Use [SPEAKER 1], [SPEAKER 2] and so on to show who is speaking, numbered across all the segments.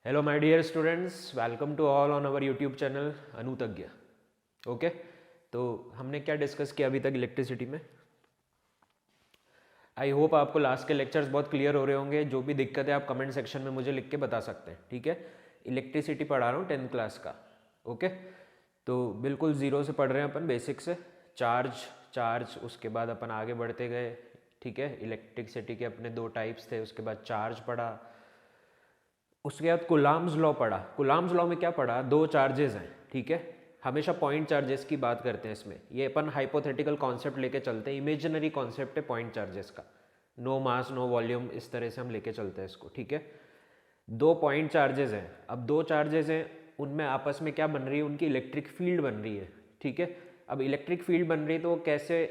[SPEAKER 1] Hello my dear students, welcome to all on our YouTube channel अनुतज्ञ। Okay, तो हमने क्या डिस्कस किया अभी तक इलेक्ट्रिसिटी में। आई होप आपको लास्ट के लेक्चर्स बहुत क्लियर हो रहे होंगे। जो भी दिक्कत है आप कमेंट सेक्शन में मुझे लिख के बता सकते हैं, ठीक है। इलेक्ट्रिसिटी पढ़ा रहा हूँ 10th क्लास का। ओके, तो बिल्कुल ज़ीरो से पढ़ रहे हैं अपन, बेसिक से। चार्ज उसके बाद अपन आगे बढ़ते गए, ठीक है। इलेक्ट्रिसिटी के अपने दो टाइप्स थे, उसके बाद चार्ज पढ़ा, उसके बाद कुलाम्स लॉ पढ़ा। कुलाम्स लॉ में क्या पढ़ा, दो चार्जेस हैं, ठीक है। हमेशा पॉइंट चार्जेस की बात करते हैं इसमें। ये अपन हाइपोथेटिकल कॉन्सेप्ट लेके चलते हैं, इमेजिनरी कॉन्सेप्ट है पॉइंट चार्जेस का। नो मास नो वॉल्यूम, इस तरह से हम लेके चलते हैं इसको, ठीक है। दो पॉइंट चार्जेस हैं। अब दो चार्जेस हैं, उनमें आपस में क्या बन रही है, उनकी इलेक्ट्रिक फील्ड बन रही है, ठीक है। अब इलेक्ट्रिक फील्ड बन रही है तो वो कैसे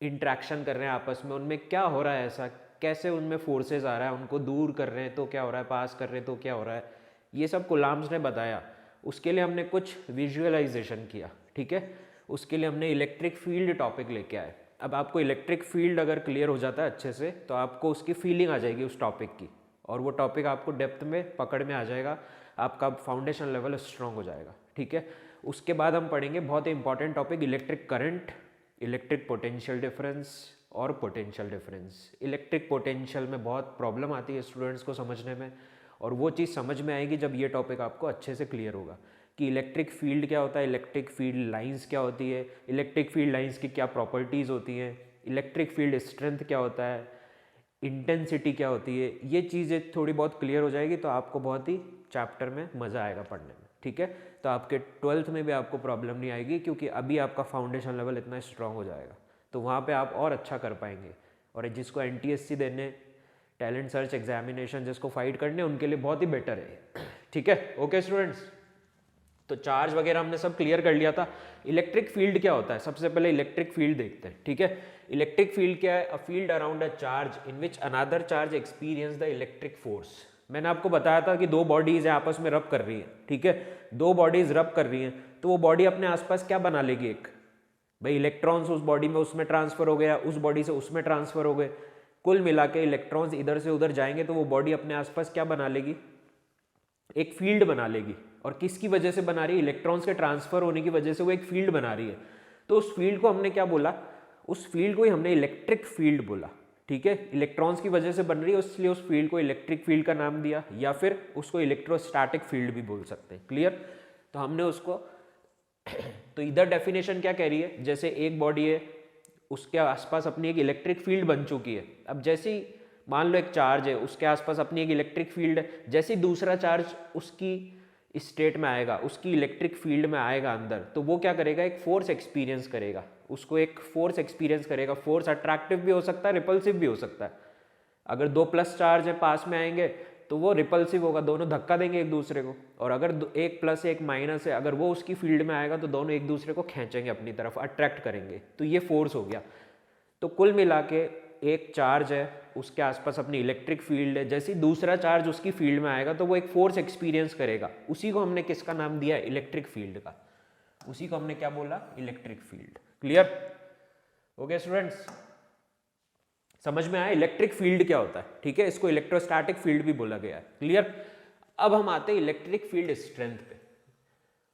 [SPEAKER 1] इंट्रैक्शन कर रहे हैं आपस में, उनमें क्या हो रहा है, ऐसा कैसे उनमें फोर्सेस आ रहा है, उनको दूर कर रहे हैं तो क्या हो रहा है, पास कर रहे हैं तो क्या हो रहा है, ये सब कुलाम्स ने बताया। उसके लिए हमने कुछ विजुअलाइजेशन किया, ठीक है। उसके लिए हमने इलेक्ट्रिक फील्ड टॉपिक लेके आए। अब आपको इलेक्ट्रिक फील्ड अगर क्लियर हो जाता है अच्छे से तो आपको उसकी फीलिंग आ जाएगी उस टॉपिक की, और वो टॉपिक आपको डेप्थ में पकड़ में आ जाएगा, आपका फाउंडेशन लेवल स्ट्रॉन्ग हो जाएगा, ठीक है। उसके बाद हम पढ़ेंगे बहुत ही important topic, electric current, electric potential difference और पोटेंशियल डिफरेंस। इलेक्ट्रिक पोटेंशियल में बहुत प्रॉब्लम आती है स्टूडेंट्स को समझने में, और वो चीज़ समझ में आएगी जब ये टॉपिक आपको अच्छे से क्लियर होगा कि इलेक्ट्रिक फील्ड क्या होता है, इलेक्ट्रिक फील्ड लाइंस क्या होती है, इलेक्ट्रिक फील्ड लाइंस की क्या प्रॉपर्टीज़ होती हैं, इलेक्ट्रिक फील्ड स्ट्रेंथ क्या होता है, इंटेंसिटी क्या होती है। ये चीज़ें थोड़ी बहुत क्लियर हो जाएगी तो आपको बहुत ही चैप्टर में मज़ा आएगा पढ़ने में, ठीक है। तो आपके 12th में भी आपको प्रॉब्लम नहीं आएगी, क्योंकि अभी आपका फाउंडेशन लेवल इतना स्ट्रांग हो जाएगा तो वहाँ पे आप और अच्छा कर पाएंगे। और जिसको NTSC देने, टैलेंट सर्च एग्जामिनेशन जिसको फाइट करने, उनके लिए बहुत ही बेटर है, ठीक है। ओके स्टूडेंट्स, तो चार्ज वगैरह हमने सब क्लियर कर लिया था। इलेक्ट्रिक फील्ड क्या होता है, सबसे पहले इलेक्ट्रिक फील्ड देखते हैं, ठीक है। इलेक्ट्रिक फील्ड क्या है, a field around a charge in which another charge experience the electric force. मैंने आपको बताया था कि दो बॉडीज है आपस में रब कर रही है, ठीक है। दो बॉडीज रब कर रही हैं तो वो बॉडी अपने आसपास क्या बना लेगी, एक भाई इलेक्ट्रॉन्स उस बॉडी में उसमें ट्रांसफर हो गया, उस बॉडी से उसमें ट्रांसफर हो गए, कुल मिला के इलेक्ट्रॉन्स इधर से उधर जाएंगे तो वो बॉडी अपने आसपास क्या बना लेगी, एक फील्ड बना लेगी। और किसकी वजह से बना रही है, इलेक्ट्रॉन्स के ट्रांसफर होने की वजह से वो एक फील्ड बना रही है। तो उस फील्ड को हमने क्या बोला, उस फील्ड को ही हमने इलेक्ट्रिक फील्ड बोला, ठीक है। इलेक्ट्रॉन्स की वजह से बन रही है इसलिए उस फील्ड को इलेक्ट्रिक फील्ड का नाम दिया, या फिर उसको इलेक्ट्रोस्टैटिक फील्ड भी बोल सकते हैं, क्लियर। तो हमने उसको तो इधर डेफिनेशन क्या कह रही है, जैसे एक बॉडी है उसके आसपास अपनी एक इलेक्ट्रिक फील्ड बन चुकी है। अब जैसे ही मान लो एक चार्ज है उसके आसपास अपनी एक इलेक्ट्रिक फील्ड है, जैसे ही दूसरा चार्ज उसकी स्टेट में आएगा, उसकी इलेक्ट्रिक फील्ड में आएगा अंदर, तो वो क्या करेगा, एक फोर्स एक्सपीरियंस करेगा, उसको एक फोर्स एक्सपीरियंस करेगा। फोर्स अट्रैक्टिव भी हो सकता है, रिपल्सिव भी हो सकता है। अगर दो प्लस चार्ज है पास में आएंगे तो वो रिपल्सिव होगा, दोनों धक्का देंगे एक दूसरे को। और अगर एक प्लस एक माइनस है, अगर वो उसकी फील्ड में आएगा तो दोनों एक दूसरे को खींचेंगे अपनी तरफ, अट्रैक्ट करेंगे, तो ये फोर्स हो गया। तो कुल मिला के एक चार्ज है उसके आसपास अपनी इलेक्ट्रिक फील्ड है, जैसे ही दूसरा चार्ज उसकी फील्ड में आएगा तो वो एक फोर्स एक्सपीरियंस करेगा। उसी को हमने किसका नाम दिया, इलेक्ट्रिक फील्ड का। उसी को हमने क्या बोला, इलेक्ट्रिक फील्ड। क्लियर हो गया स्टूडेंट्स, समझ में आया इलेक्ट्रिक फील्ड क्या होता है, ठीक है। इसको इलेक्ट्रोस्टैटिक फील्ड भी बोला गया है, क्लियर। अब हम आते हैं इलेक्ट्रिक फील्ड स्ट्रेंथ पे,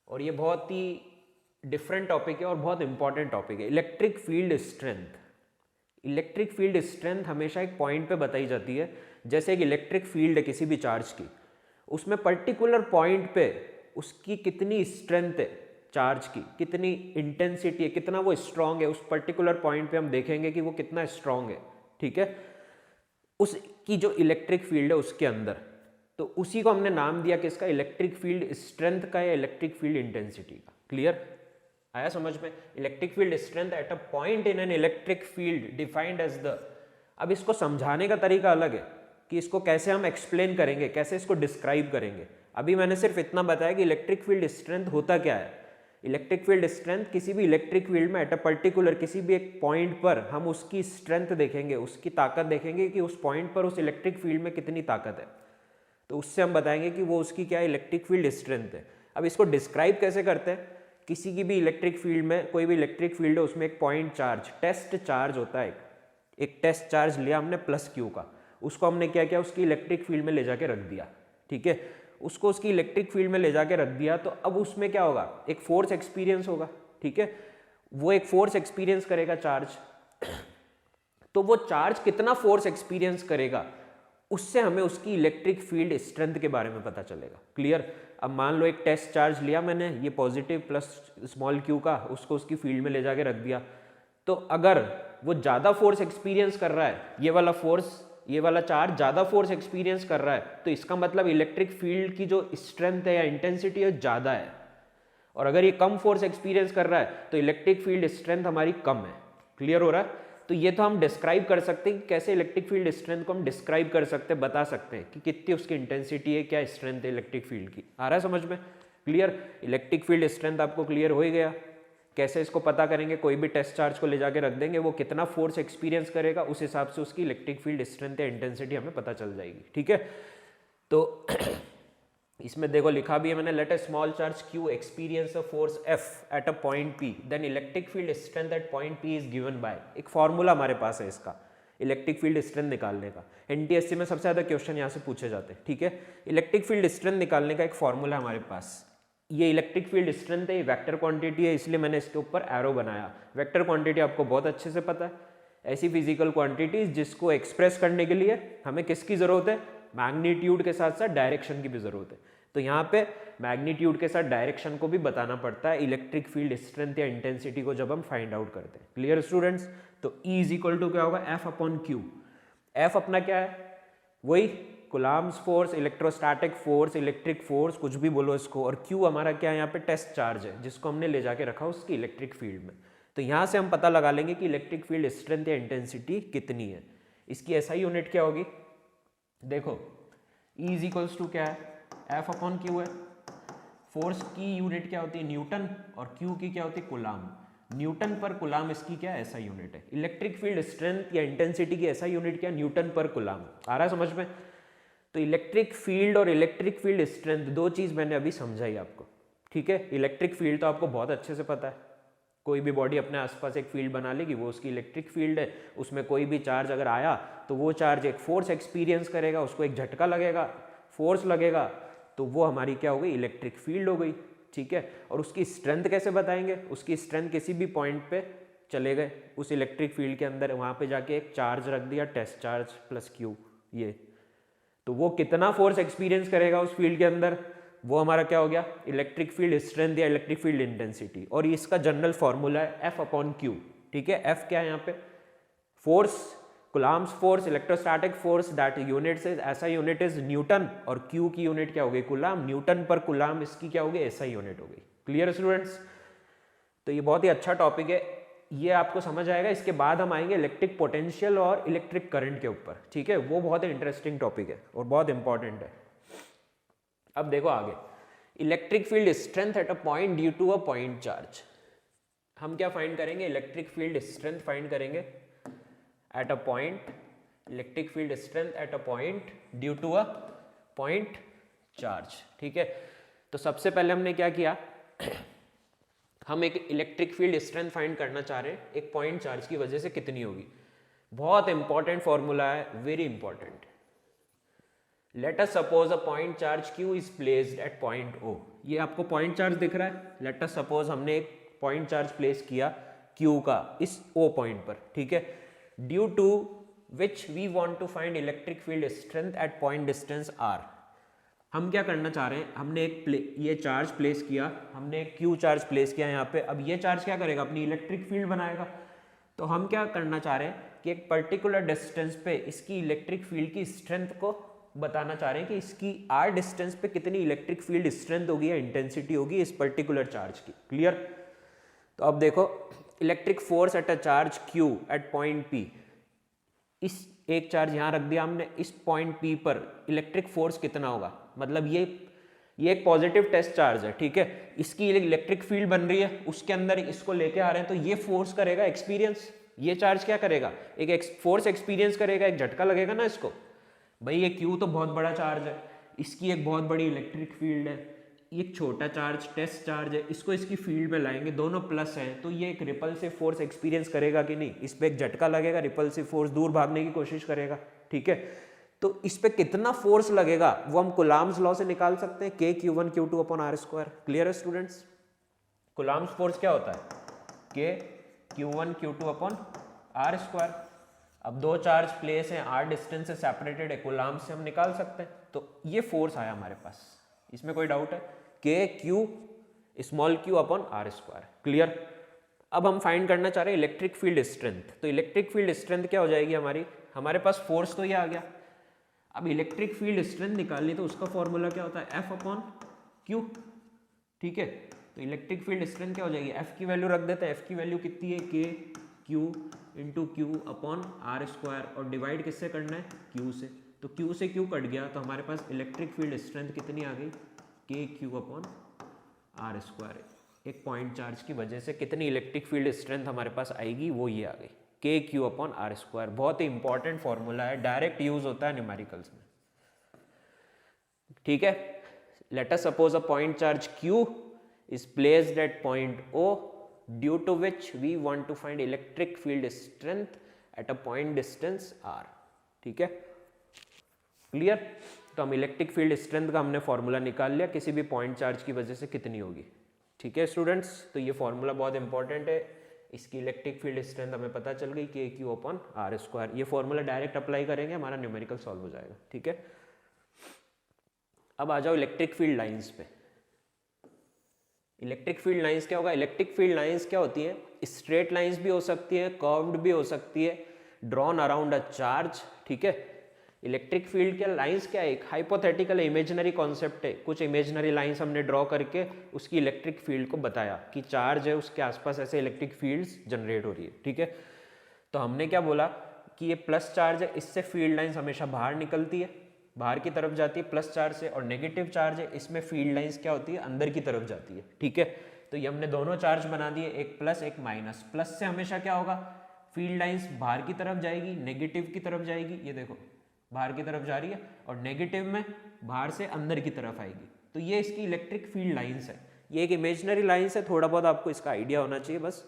[SPEAKER 1] और ये बहुत ही डिफरेंट टॉपिक है और बहुत इंपॉर्टेंट टॉपिक है, electric field strength. Electric field strength हमेशा एक पॉइंट पे बताई जाती है। जैसे एक इलेक्ट्रिक फील्ड है किसी भी चार्ज की, उसमें पर्टिकुलर पॉइंट पे उसकी कितनी स्ट्रेंथ है, चार्ज की कितनी इंटेंसिटी है, कितना वो स्ट्रांग है, उस पर्टिकुलर पॉइंट पे हम देखेंगे कि वो कितना स्ट्रांग है, ठीक है, उसकी जो इलेक्ट्रिक फील्ड है उसके अंदर। तो उसी को हमने नाम दिया किसका, इलेक्ट्रिक फील्ड स्ट्रेंथ का या इलेक्ट्रिक फील्ड इंटेंसिटी का। क्लियर आया समझ में, electric field strength at a point in an electric field defined as the. अब इसको समझाने का तरीका अलग है कि इसको कैसे हम एक्सप्लेन करेंगे, कैसे इसको डिस्क्राइब करेंगे। अभी मैंने सिर्फ इतना बताया कि इलेक्ट्रिक फील्ड स्ट्रेंथ होता क्या है। इलेक्ट्रिक फील्ड स्ट्रेंथ किसी भी इलेक्ट्रिक फील्ड में एट अ पर्टिकुलर किसी भी एक पॉइंट पर हम उसकी स्ट्रेंथ देखेंगे, उसकी ताकत देखेंगे कि उस पॉइंट पर उस इलेक्ट्रिक फील्ड में कितनी ताकत है, तो उससे हम बताएंगे कि वो उसकी क्या इलेक्ट्रिक फील्ड स्ट्रेंथ है। अब इसको डिस्क्राइब कैसे करते हैं, किसी की भी इलेक्ट्रिक फील्ड में, कोई भी इलेक्ट्रिक फील्ड है उसमें एक पॉइंट चार्ज, टेस्ट चार्ज होता है, एक टेस्ट चार्ज लिया हमने प्लस क्यू का, उसको हमने क्या किया, उसकी इलेक्ट्रिक फील्ड में ले जाके रख दिया, ठीक है। उसको उसकी इलेक्ट्रिक फील्ड में ले जाके रख दिया, तो अब उसमें क्या होगा, एक फोर्स एक्सपीरियंस होगा, ठीक है, वो एक फोर्स एक्सपीरियंस करेगा चार्ज। तो वो चार्ज कितना फोर्स एक्सपीरियंस करेगा, उससे हमें उसकी इलेक्ट्रिक फील्ड स्ट्रेंथ के बारे में पता चलेगा। क्लियर? अब मान लो एक टेस्ट चार्ज लिया मैंने, ये पॉजिटिव प्लस स्मॉल q का, उसको उसकी फील्ड में ले जाके रख दिया, तो अगर वो ज़्यादा फोर्स एक्सपीरियंस कर रहा है, ये वाला चार्ज ज़्यादा फोर्स एक्सपीरियंस कर रहा है, तो इसका मतलब इलेक्ट्रिक फील्ड की जो स्ट्रेंथ है या इंटेंसिटी है ज़्यादा है। और अगर ये कम फोर्स एक्सपीरियंस कर रहा है तो इलेक्ट्रिक फील्ड स्ट्रेंथ हमारी कम है। क्लियर हो रहा है? तो ये तो हम डिस्क्राइब कर सकते हैं कि कैसे इलेक्ट्रिक फील्ड स्ट्रेंथ को हम डिस्क्राइब कर सकते हैं, बता सकते हैं कि कितनी उसकी इंटेंसिटी है, क्या स्ट्रेंथ है इलेक्ट्रिक फील्ड की। आ रहा है समझ में? क्लियर? इलेक्ट्रिक फील्ड स्ट्रेंथ आपको क्लियर हो ही गया। कैसे इसको पता करेंगे, कोई भी टेस्ट चार्ज को ले जाके रख देंगे, वो कितना फोर्स एक्सपीरियंस करेगा, उस हिसाब से उसकी इलेक्ट्रिक फील्ड स्ट्रेंथ या इंटेंसिटी हमें पता चल जाएगी। ठीक है, तो इसमें देखो लिखा भी है मैंने, let a small charge q experience a force f at a point p, then electric field strength at point p is given by, एक फॉर्मूला हमारे पास है इसका इलेक्ट्रिक फील्ड स्ट्रेंथ निकालने का। एनटीएससी में सबसे ज्यादा क्वेश्चन यहाँ से पूछे जाते हैं। ठीक है, इलेक्ट्रिक फील्ड स्ट्रेंथ निकालने का एक फॉर्मूला हमारे पास, ये इलेक्ट्रिक फील्ड स्ट्रेंथ है, ये वेक्टर क्वांटिटी है, इसलिए मैंने इसके ऊपर एरो बनाया। वेक्टर क्वांटिटी आपको बहुत अच्छे से पता है, ऐसी फिजिकल क्वांटिटीज जिसको एक्सप्रेस करने के लिए हमें किसकी जरूरत है, मैग्नीट्यूड के साथ साथ डायरेक्शन की भी जरूरत है। तो यहाँ पे मैग्नीट्यूड के साथ डायरेक्शन को भी बताना पड़ता है इलेक्ट्रिक फील्ड स्ट्रेंथ या इंटेंसिटी को जब हम फाइंड आउट करते हैं। Clear students? तो E इज इक्वल टू क्या होगा, F अपॉन Q। F अपना क्या है, वही Coulomb's force, electrostatic force, electric force, कुछ भी बोलो इसको, और Q हमारा क्या है, यहाँ पे टेस्ट चार्ज है जिसको हमने ले जाके रखा उसकी इलेक्ट्रिक फील्ड में। तो यहाँ से हम पता लगा लेंगे कि इलेक्ट्रिक फील्ड स्ट्रेंथ या इंटेंसिटी कितनी है। इसकी SI यूनिट क्या होगी, देखो E इज इक्वल्स टू क्या है, F अपॉन Q है। फोर्स की यूनिट क्या होती है, न्यूटन, और Q की क्या होती है, कूलम्ब। न्यूटन पर कूलम्ब इसकी क्या SI यूनिट है। इलेक्ट्रिक फील्ड स्ट्रेंथ या इंटेंसिटी की SI यूनिट क्या, न्यूटन पर कूलम्ब। आ रहा है समझ में? तो इलेक्ट्रिक फील्ड और इलेक्ट्रिक फील्ड स्ट्रेंथ दो चीज मैंने अभी समझाई आपको। ठीक है, इलेक्ट्रिक फील्ड तो आपको बहुत अच्छे से पता है, कोई भी बॉडी अपने आसपास एक फील्ड बना लेगी, वो उसकी इलेक्ट्रिक फील्ड है। उसमें कोई भी चार्ज अगर आया तो वो चार्ज एक फोर्स एक्सपीरियंस करेगा, उसको एक झटका लगेगा, फोर्स लगेगा, तो वो हमारी क्या हो गई, इलेक्ट्रिक फील्ड हो गई। ठीक है, और उसकी स्ट्रेंथ कैसे बताएंगे, उसकी स्ट्रेंथ किसी भी पॉइंट पे चले गए उस इलेक्ट्रिक फील्ड के अंदर, वहां पे जाके एक चार्ज रख दिया, टेस्ट चार्ज प्लस Q, ये, तो वो कितना फोर्स एक्सपीरियंस करेगा उस फील्ड के अंदर, वो हमारा क्या हो गया, इलेक्ट्रिक फील्ड स्ट्रेंथ या इलेक्ट्रिक फील्ड इंटेंसिटी। और इसका जनरल फॉर्मूला है F अपॉन Q। ठीक है, F क्या है यहाँ पे, force, Coulomb's force, electrostatic force, that unit से SI यूनिट इज न्यूटन, और Q की यूनिट क्या हो गई, कूलम्ब। न्यूटन पर कूलम्ब इसकी क्या हो गई, SI यूनिट हो गई। Clear students? तो ये बहुत ही अच्छा टॉपिक है, ये आपको समझ आएगा। इसके बाद हम आएंगे इलेक्ट्रिक पोटेंशियल और इलेक्ट्रिक करंट के ऊपर। ठीक है, वो बहुत इंटरेस्टिंग टॉपिक है और बहुत इंपॉर्टेंट है। अब देखो आगे, electric field strength at a point due to a point charge. हम क्या फाइंड करेंगे, इलेक्ट्रिक फील्ड स्ट्रेंथ फाइंड करेंगे at a point, electric field strength at a point due to a point charge. ठीक है, तो सबसे पहले हमने क्या किया, हम एक इलेक्ट्रिक फील्ड स्ट्रेंथ फाइंड करना चाह रहे हैं, एक पॉइंट चार्ज की वजह से कितनी होगी। बहुत इंपॉर्टेंट फॉर्मूला है, very important. Let us suppose a point charge Q is placed at point O। ये आपको पॉइंट चार्ज दिख रहा है, लेट अस सपोज हमने एक पॉइंट चार्ज प्लेस किया Q का इस O पॉइंट पर। ठीक है, due to which we want to find electric field strength at point distance R। हम क्या करना चाह रहे हैं, हमने एक ये चार्ज प्लेस किया, हमने एक Q चार्ज प्लेस किया यहाँ पे। अब ये चार्ज क्या करेगा, अपनी इलेक्ट्रिक फील्ड बनाएगा। तो हम क्या करना चाह रहे हैं कि एक पर्टिकुलर डिस्टेंस पे इसकी इलेक्ट्रिक फील्ड की स्ट्रेंथ को बताना चाह रहे हैं कि इसकी R डिस्टेंस पे कितनी इलेक्ट्रिक फील्ड स्ट्रेंथ होगी या इंटेंसिटी होगी इस पर्टिकुलर चार्ज की। क्लियर? तो अब देखो, electric force at a charge Q at point P, इस एक चार्ज यहाँ रख दिया हमने, इस पॉइंट P पर इलेक्ट्रिक फोर्स कितना होगा, मतलब ये एक पॉजिटिव टेस्ट चार्ज है। ठीक है, इसकी इलेक्ट्रिक फील्ड बन रही है, उसके अंदर इसको लेके आ रहे हैं, तो ये फोर्स करेगा एक्सपीरियंस। ये चार्ज क्या करेगा, एक फोर्स एक्सपीरियंस करेगा, एक झटका लगेगा ना इसको। भाई ये Q तो बहुत बड़ा चार्ज है, इसकी एक बहुत बड़ी इलेक्ट्रिक फील्ड है, एक छोटा चार्ज टेस्ट चार्ज है, इसको इसकी फील्ड में लाएंगे, दोनों प्लस है, तो ये एक रिपल्सिव फोर्स एक्सपीरियंस करेगा कि नहीं, इस पर एक झटका लगेगा, रिपल्सिव फोर्स, दूर भागने की कोशिश करेगा। ठीक है, तो इस पे कितना फोर्स लगेगा वो हम कूलम्ब्स लॉ से निकाल सकते हैं, K(Q1Q2 upon R square. Clear है स्टूडेंट्स? कूलम्ब्स फोर्स क्या होता है? K(Q1Q2 upon R square. अब दो चार्ज प्लेस हैं, R डिस्टेंस से सेपरेटेड है, कूलम्ब से हम निकाल सकते हैं। तो ये फोर्स आया हमारे पास, इसमें कोई डाउट है? K(Q) upon R square. Clear? अब हम फाइंड करना चाह रहे हैं इलेक्ट्रिक फील्ड स्ट्रेंथ। तो इलेक्ट्रिक फील्ड स्ट्रेंथ क्या हो जाएगी हमारी? हमारे पास फोर्स तो ये आ गया, अब इलेक्ट्रिक फील्ड स्ट्रेंथ निकालनी तो उसका फॉर्मूला क्या होता है? F upon Q। ठीक है, तो इलेक्ट्रिक फील्ड स्ट्रेंथ क्या हो जाएगी? F की वैल्यू रख देते हैं। F की वैल्यू कितनी है? K(Q) into Q upon R square, और डिवाइड किससे करना है? Q से। तो Q से Q कट गया, तो हमारे पास इलेक्ट्रिक फील्ड स्ट्रेंथ कितनी आ गई? K(Q) upon R square. एक पॉइंट चार्ज की वजह से कितनी इलेक्ट्रिक फील्ड स्ट्रेंथ हमारे पास आएगी? वो ये आ गई, K(Q) अपॉन R स्क्वायर। बहुत ही इंपॉर्टेंट फॉर्मूला है, डायरेक्ट यूज होता है न्यूमेरिकल्स में। ठीक है, let us suppose a point charge Q is placed at point O, due to which we want to find electric field strength at a point distance R। ठीक है, clear? तो हम electric field strength का हमने formula निकाल लिया, किसी भी पॉइंट चार्ज की वजह से कितनी होगी। ठीक है स्टूडेंट्स, तो ये फॉर्मूला बहुत इंपॉर्टेंट है, इसकी इलेक्ट्रिक फील्ड स्ट्रेंथ हमें पता चल गई K(Q) अपॉन R स्क्वायर। ये फॉर्मूला डायरेक्ट अप्लाई करेंगे, हमारा न्यूमेरिकल सॉल्व हो जाएगा। ठीक है, अब आ जाओ इलेक्ट्रिक फील्ड लाइंस पे। इलेक्ट्रिक फील्ड लाइंस क्या होगा? इलेक्ट्रिक फील्ड लाइंस क्या होती है? स्ट्रेट लाइंस भी हो सकती है, कर्व्ड भी हो सकती है, ड्रॉन अराउंड अ चार्ज। ठीक है, इलेक्ट्रिक फील्ड के लाइंस क्या है? एक हाइपोथेटिकल इमेजिनरी कॉन्सेप्ट है। कुछ इमेजिनरी लाइंस हमने ड्रॉ करके उसकी इलेक्ट्रिक फील्ड को बताया कि चार्ज है, उसके आसपास ऐसे इलेक्ट्रिक फील्ड्स जनरेट हो रही है। ठीक है, तो हमने क्या बोला कि ये प्लस चार्ज है, इससे फील्ड लाइंस हमेशा बाहर निकलती है, बाहर की तरफ जाती है प्लस चार्ज से, और नेगेटिव चार्ज है, इसमें फील्ड लाइंस क्या होती है? अंदर की तरफ जाती है। ठीक है, तो ये हमने दोनों चार्ज बना दिए, एक प्लस एक माइनस। प्लस से हमेशा क्या होगा? फील्ड लाइंस बाहर की तरफ जाएगी, नेगेटिव की तरफ जाएगी, ये देखो बाहर की तरफ जा रही है, और नेगेटिव में बाहर से अंदर की तरफ आएगी। तो ये इसकी इलेक्ट्रिक फील्ड लाइंस है। ये एक इमेजिनरी लाइंस है, थोड़ा बहुत आपको इसका आइडिया होना चाहिए बस।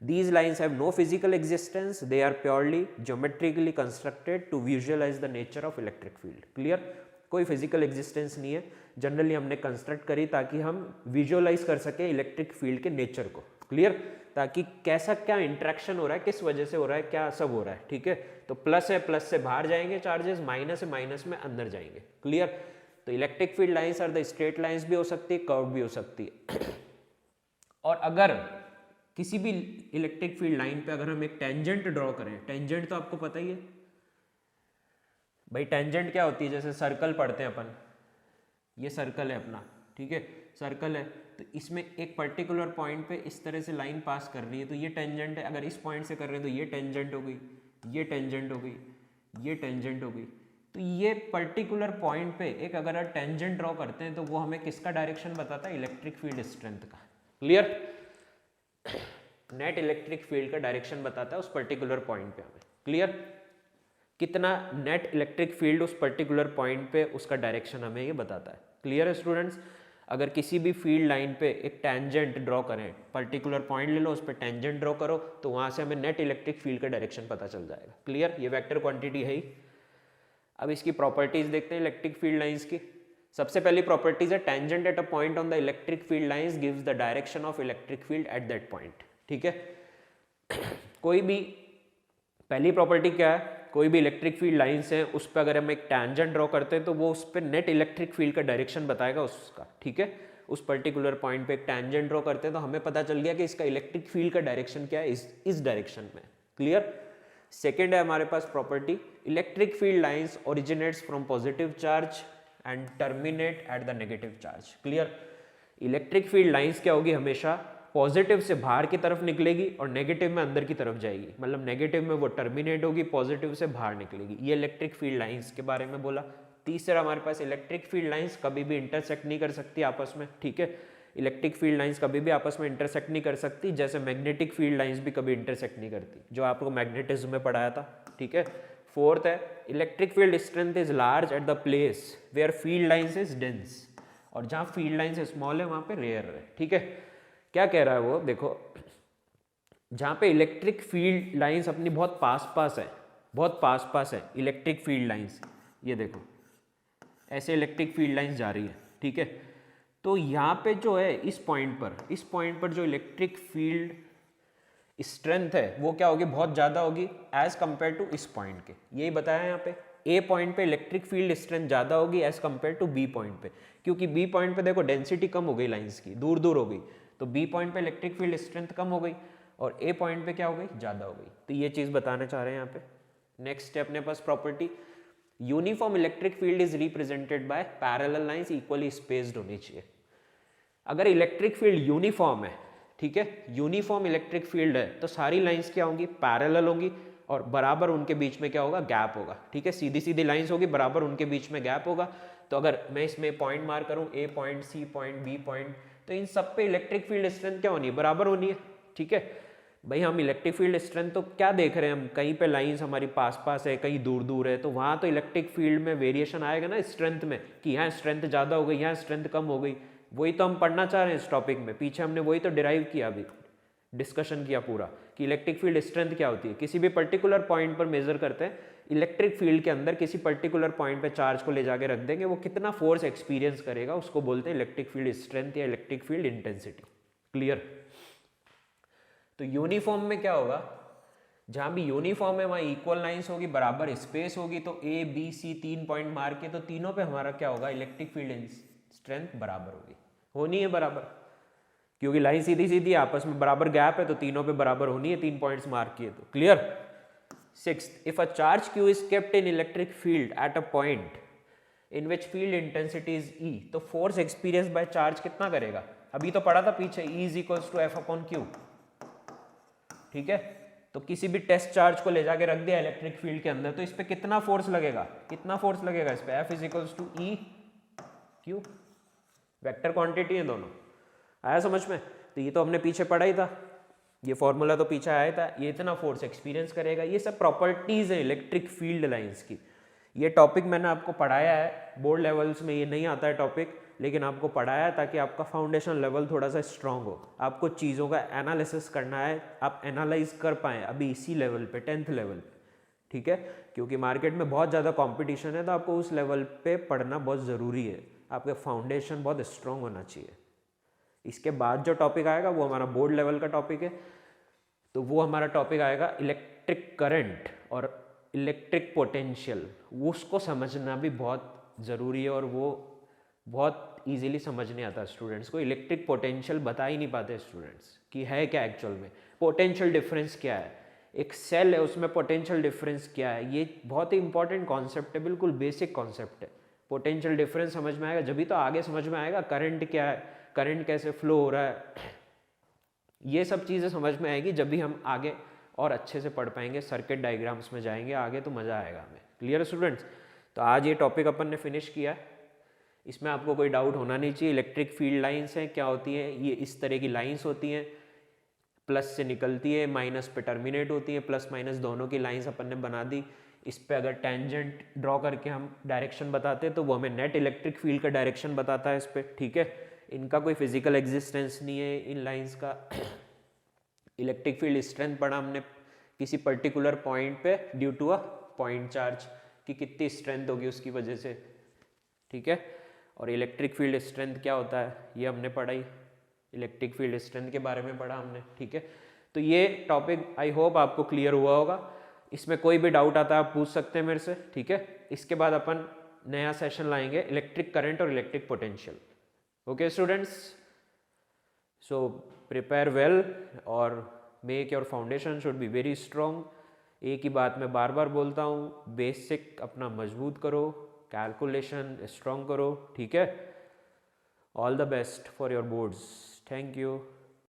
[SPEAKER 1] These lines have no physical existence, they are purely geometrically constructed to visualize the nature of electric field। Clear? कोई फिजिकल एग्जिस्टेंस नहीं है, जनरली हमने कंस्ट्रक्ट करी ताकि हम विजुअलाइज कर सके इलेक्ट्रिक फील्ड के नेचर को। क्लियर? ताकि कैसा क्या इंट्रैक्शन हो रहा है, किस वजह से हो रहा है, क्या सब हो रहा है। ठीक है, तो प्लस है, प्लस से बाहर जाएंगे चार्जेस, माइनस है, माइनस में अंदर जाएंगे। क्लियर? तो electric field lines are the straight lines भी हो सकती है, कर्व भी हो सकती है। और अगर किसी भी इलेक्ट्रिक फील्ड लाइन पे अगर हम एक टेंजेंट ड्रॉ करें, टेंजेंट तो आपको पता ही है भाई, टेंजेंट क्या होती है? जैसे सर्कल पढ़ते हैं अपन, ये सर्कल है अपना, ठीक है, सर्कल है, तो इसमें एक पर्टिकुलर पॉइंट पे इस तरह से लाइन पास कर रही है, तो ये टेंजेंट है। अगर इस पॉइंट से कर रहे हैं तो ये टेंजेंट हो गई, ये टेंजेंट हो गई, ये टेंजेंट हो गई। तो ये पर्टिकुलर पॉइंट पे एक अगर टेंजेंट ड्रॉ करते हैं तो वो हमें किसका डायरेक्शन बताता है? इलेक्ट्रिक फील्ड स्ट्रेंथ का। क्लियर? नेट इलेक्ट्रिक फील्ड का डायरेक्शन बताता है उस पर्टिकुलर पॉइंट पे हमें। क्लियर? कितना नेट इलेक्ट्रिक फील्ड उस पर्टिकुलर पॉइंट पे, उसका डायरेक्शन हमें ये बताता है। क्लियर है स्टूडेंट्स? अगर किसी भी फील्ड लाइन पे एक टेंजेंट ड्रॉ करें, पर्टिकुलर पॉइंट ले लो, उस पर टेंजेंट ड्रॉ करो, तो वहां से हमें नेट इलेक्ट्रिक फील्ड का डायरेक्शन पता चल जाएगा। क्लियर? ये वेक्टर क्वांटिटी है ही। अब इसकी प्रॉपर्टीज देखते हैं इलेक्ट्रिक फील्ड लाइंस की। सबसे पहली प्रॉपर्टीज है tangent at a point on the electric field lines gives the direction of electric field at that point. ठीक है, कोई भी पहली प्रॉपर्टी क्या है? कोई भी इलेक्ट्रिक फील्ड लाइंस है, उस पर अगर हम एक टेंजेंट ड्रॉ करते हैं तो वो उस पर नेट इलेक्ट्रिक फील्ड का डायरेक्शन बताएगा उसका। ठीक है, उस पर्टिकुलर पॉइंट पे एक टेंजेंट ड्रॉ करते हैं तो हमें पता चल गया कि इसका इलेक्ट्रिक फील्ड का डायरेक्शन क्या है, इस डायरेक्शन में। क्लियर? सेकेंड है हमारे पास property, electric field lines originates from positive charge and terminate at the negative charge. Clear? Electric field lines क्या होगी? हमेशा पॉजिटिव से बाहर की तरफ निकलेगी और नेगेटिव में अंदर की तरफ जाएगी, मतलब नेगेटिव में वो टर्मिनेट होगी, पॉजिटिव से बाहर निकलेगी। ये इलेक्ट्रिक फील्ड लाइंस के बारे में बोला। तीसरा हमारे पास इलेक्ट्रिक फील्ड लाइंस कभी भी इंटरसेक्ट नहीं कर सकती आपस में। ठीक है, इलेक्ट्रिक फील्ड लाइंस कभी भी आपस में इंटरसेक्ट नहीं कर सकती, जैसे मैग्नेटिक फील्ड लाइंस भी कभी इंटरसेक्ट नहीं करती, जो आपको मैग्नेटिज्म में पढ़ाया था। ठीक है, फोर्थ है electric field strength is large at the place where field lines is dense, और जहाँ फील्ड लाइंस स्मॉल है वहाँ पे रेयर है। ठीक है, क्या कह रहा है वो? देखो, जहाँ पे इलेक्ट्रिक फील्ड लाइंस अपनी बहुत पास पास है, बहुत पास पास है इलेक्ट्रिक फील्ड लाइंस, ये देखो ऐसे इलेक्ट्रिक फील्ड लाइंस जा रही है, ठीक है। तो यहाँ पे जो है इस पॉइंट पर जो इलेक्ट्रिक फील्ड स्ट्रेंथ है वो क्या होगी, बहुत ज़्यादा होगी एज कंपेयर टू इस पॉइंट के। यही बताया यहाँ पे, ए पॉइंट पे इलेक्ट्रिक फील्ड स्ट्रेंथ ज़्यादा होगी as compare to B point पे, क्योंकि बी पॉइंट पे देखो डेंसिटी कम हो गई लाइंस की, दूर दूर हो गई, तो बी पॉइंट पे इलेक्ट्रिक फील्ड स्ट्रेंथ कम हो गई और ए पॉइंट पे क्या हो गई, ज़्यादा हो गई। तो ये चीज़ बताना चाह रहे हैं यहाँ पे। नेक्स्ट है अपने पास property, uniform electric field is represented by parallel lines equally spaced होनी चाहिए। अगर इलेक्ट्रिक फील्ड यूनिफॉर्म है, ठीक है, यूनिफॉर्म इलेक्ट्रिक फील्ड है, तो सारी लाइंस क्या होंगी, पैरेलल होंगी और बराबर उनके बीच में क्या होगा, गैप होगा, ठीक है। सीधी सीधी लाइंस होगी, बराबर उनके बीच में गैप होगा। तो अगर मैं इसमें पॉइंट मार्क करूं, A point, C point, B point, तो इन सब पे इलेक्ट्रिक फील्ड स्ट्रेंथ क्या होनी है, बराबर होनी है, ठीक है। भाई हम इलेक्ट्रिक फील्ड स्ट्रेंथ तो क्या देख रहे हैं, हम कहीं पे लाइंस हमारी पास पास है, कहीं दूर दूर है, तो वहाँ तो इलेक्ट्रिक फील्ड में वेरिएशन आएगा ना स्ट्रेंथ में, कि यहाँ स्ट्रेंथ ज़्यादा हो गई, यहाँ स्ट्रेंथ कम हो गई। वही तो हम पढ़ना चाह रहे हैं इस टॉपिक में, पीछे हमने वही तो डिराइव किया, अभी डिस्कशन किया पूरा कि इलेक्ट्रिक फील्ड स्ट्रेंथ क्या होती है। किसी भी पर्टिकुलर पॉइंट पर मेजर करते हैं, इलेक्ट्रिक फील्ड के अंदर किसी पर्टिकुलर पॉइंट पे चार्ज को ले जाके रख देंगे, वो कितना फोर्स एक्सपीरियंस करेगा उसको बोलते हैं इलेक्ट्रिक फील्ड स्ट्रेंथ या इलेक्ट्रिक फील्ड इंटेंसिटी। क्लियर। तो यूनिफॉर्म में क्या होगा, जहां भी यूनिफॉर्म है वहां इक्वल लाइंस होगी, बराबर स्पेस होगी, तो ए बी सी 3 पॉइंट मार के, तो तीनों पे हमारा क्या होगा, इलेक्ट्रिक फील्ड स्ट्रेंथ बराबर होगी, होनी है बराबर, क्योंकि लाइन सीधी सीधी आपस में बराबर गैप है, तो तीनों पे बराबर होनी है, 3 पॉइंट्स मार्क किए तो। Clear. 6th, if a charge q is kept in electric field at a point in which field intensity is E, तो फोर्स एक्सपीरियंस बाय चार्ज कितना करेगा, अभी तो पढ़ा था पीछे, E is equals to F upon Q, ठीक है। तो किसी भी टेस्ट चार्ज को ले जाके रख दिया इलेक्ट्रिक फील्ड के अंदर, तो इस पे कितना फोर्स लगेगा, कितना फोर्स लगेगा इस पे, F is equals to E Q, vector quantity है दोनों। आया समझ में। तो ये तो हमने पीछे पढ़ा ही था, ये फॉर्मूला तो पीछे आया था, ये इतना फोर्स एक्सपीरियंस करेगा। ये सब प्रॉपर्टीज है इलेक्ट्रिक फील्ड लाइंस की। ये टॉपिक मैंने आपको पढ़ाया है, बोर्ड लेवल्स में ये नहीं आता है टॉपिक, लेकिन आपको पढ़ाया है ताकि आपका फाउंडेशन लेवल थोड़ा सा स्ट्रांग हो, आपको चीज़ों का एनालिसिस करना है, आप एनालाइज कर पाएँ अभी इसी लेवल पे, 10th लेवल पे, ठीक है। क्योंकि मार्केट में बहुत ज़्यादा कॉम्पिटिशन है, तो आपको उस लेवल पे पढ़ना बहुत ज़रूरी है, आपका फाउंडेशन बहुत स्ट्रांग होना चाहिए। इसके बाद जो टॉपिक आएगा वो हमारा बोर्ड लेवल का टॉपिक है, तो वो हमारा टॉपिक आएगा इलेक्ट्रिक करंट और इलेक्ट्रिक पोटेंशियल। उसको समझना भी बहुत ज़रूरी है और वो बहुत इजीली समझ नहीं आता स्टूडेंट्स को। इलेक्ट्रिक पोटेंशियल बता ही नहीं पाते स्टूडेंट्स कि है क्या एक्चुअल में, पोटेंशियल डिफरेंस क्या है, एक सेल है उसमें पोटेंशियल डिफरेंस क्या है। ये बहुत ही इंपॉर्टेंट कॉन्सेप्ट है, बिल्कुल बेसिक कॉन्सेप्ट है। पोटेंशियल डिफरेंस समझ में आएगा जब ही तो आगे समझ में आएगा करंट क्या है, करंट कैसे फ्लो हो रहा है, ये सब चीज़ें समझ में आएगी जब भी हम आगे और अच्छे से पढ़ पाएंगे, सर्किट डायग्राम्स में जाएंगे आगे तो मज़ा आएगा हमें। Clear students. तो आज ये टॉपिक अपन ने फिनिश किया, इसमें आपको कोई डाउट होना नहीं चाहिए। इलेक्ट्रिक फील्ड लाइंस हैं, क्या होती हैं, ये इस तरह की लाइंस होती हैं, प्लस से निकलती है, माइनस पे टर्मिनेट होती है, प्लस माइनस दोनों की लाइंस अपन ने बना दी। इस पे अगर टेंजेंट ड्रॉ करके हम डायरेक्शन बताते हैं तो वो हमें नेट इलेक्ट्रिक फील्ड का डायरेक्शन बताता है इस पे, ठीक है। इनका कोई फिजिकल एग्जिस्टेंस नहीं है इन लाइंस का। इलेक्ट्रिक फील्ड स्ट्रेंथ पढ़ा हमने किसी पर्टिकुलर पॉइंट पे due to a point charge की कितनी स्ट्रेंथ होगी उसकी वजह से, ठीक है। और इलेक्ट्रिक फील्ड स्ट्रेंथ क्या होता है ये हमने पढ़ाई, इलेक्ट्रिक फील्ड स्ट्रेंथ के बारे में पढ़ा हमने, ठीक है। तो ये टॉपिक आई होप आपको क्लियर हुआ होगा। इसमें कोई भी डाउट आता है आप पूछ सकते हैं मेरे से, ठीक है। इसके बाद अपन नया सेशन लाएंगे इलेक्ट्रिक करंट और electric potential. Okay students, so prepare well और make your foundation should be very strong. एक ही बात मैं बार बार बोलता हूँ, बेसिक अपना मजबूत करो, कैलकुलेशन स्ट्रॉन्ग करो, ठीक है। All the best for your boards. Thank you.